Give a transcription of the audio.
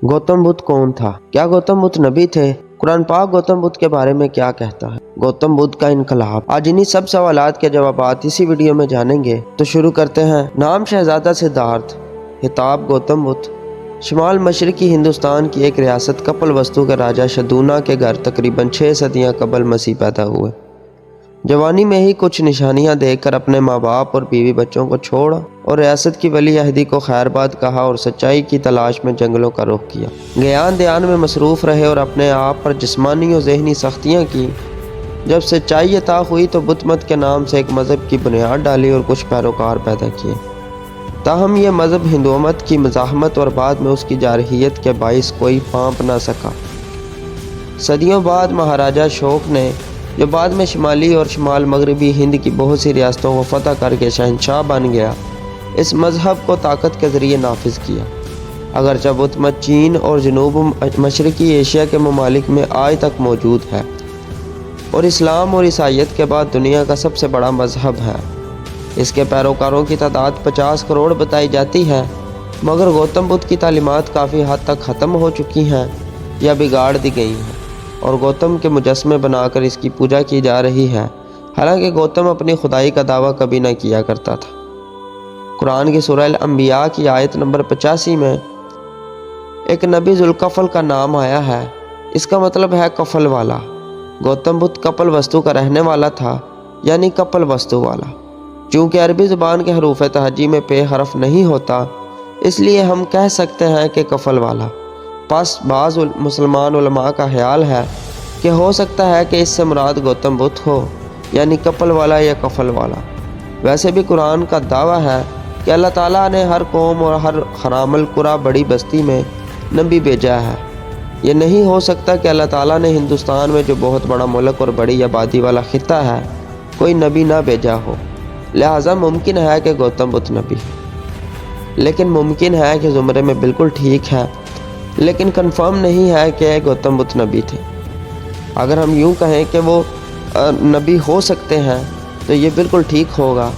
गौतम बुद्ध कौन था? क्या गौतम बुद्ध नबी थे? कुरान पाक गौतम बुद्ध के बारे में क्या कहता है? गौतम बुद्ध का इनकलाब। आज इन्हीं सब सवालात के जवाबात इसी वीडियो में जानेंगे। तो शुरू करते हैं। नाम शहजादा सिद्धार्थ, खिताब गौतम बुद्ध। शुमाल मशरकी हिंदुस्तान की एक रियासत कपिलवस्तु के राजा शदूना के घर तकरीबन 6 सदियाँ कबल मसीह पैदा हुए। जवानी में ही कुछ निशानियां देखकर अपने माँ बाप और बीवी बच्चों को छोड़ और रियासत की वली अहदी को खैरबाद कहा और सच्चाई की तलाश में जंगलों का रुख किया। ज्ञान ध्यान में मसरूफ़ रहे और अपने आप पर जिस्मानी और ज़हनी सख्तियाँ की। जब सच्चाई अता हुई तो बुत मत के नाम से एक मज़हब की बुनियाद डाली और कुछ पैरोकार पैदा किए। ताहम यह मज़हब हिंदुमत की मज़ाहमत और बाद में उसकी जारहियत के बाइस कोई फाँप ना सका। सदियों बाद महाराजा अशोक ने, जो बाद में शुमाली और शुमाल मगरबी हिंद की बहुत सी रियासतों को फतह करके शहनशाह बन गया, इस मज़हब को ताकत के ज़रिए नाफिज किया। अगरचे बुत मत चीन और जनूब मशरकी एशिया के ममालिक में आज तक मौजूद है और इस्लाम और ईसाईयत के बाद दुनिया का सबसे बड़ा मज़हब है। इसके पैरोकारों की तादाद 50 करोड़ बताई जाती है, मगर गौतम बुद्ध की तालीमात काफ़ी हद तक ख़त्म हो चुकी हैं या बिगाड़ दी गई हैं और गौतम के मुजस्मे बनाकर इसकी पूजा की जा रही है। हालांकि गौतम अपनी खुदाई का दावा कभी न किया करता था। कुरान की सूरह अल-अंबिया की आयत नंबर 85 में एक नबी जुल्कफल का नाम आया है। इसका मतलब है कफल वाला। गौतम बुद्ध कपल वस्तु का रहने वाला था, यानी कपल वस्तु वाला। चूँकि अरबी ज़ुबान के हरूफ तहजी में पे हरफ नहीं होता, इसलिए हम कह सकते हैं कि कफल वाला। बस बाज़ मुसलमान उलमा का ख्याल है कि हो सकता है कि इससे मुराद गौतम बुद्ध हो, यानी कपल वाला या कफल वाला। वैसे भी कुरान का दावा है कि अल्लाह ताला ने हर कौम और हर खरामल कुरा बड़ी बस्ती में नबी भेजा है। ये नहीं हो सकता कि अल्लाह ताला ने हिंदुस्तान में जो बहुत बड़ा मुल्क और बड़ी आबादी वाला खिता है, कोई नबी ना भेजा हो। लिहाजा मुमकिन है कि गौतम बुद्ध नबी है, लेकिन मुमकिन है कि ज़ुमरे में बिल्कुल ठीक है, लेकिन कंफर्म नहीं है कि गौतम बुद्ध नबी थे। अगर हम यूँ कहें कि वो नबी हो सकते हैं तो ये बिल्कुल ठीक होगा,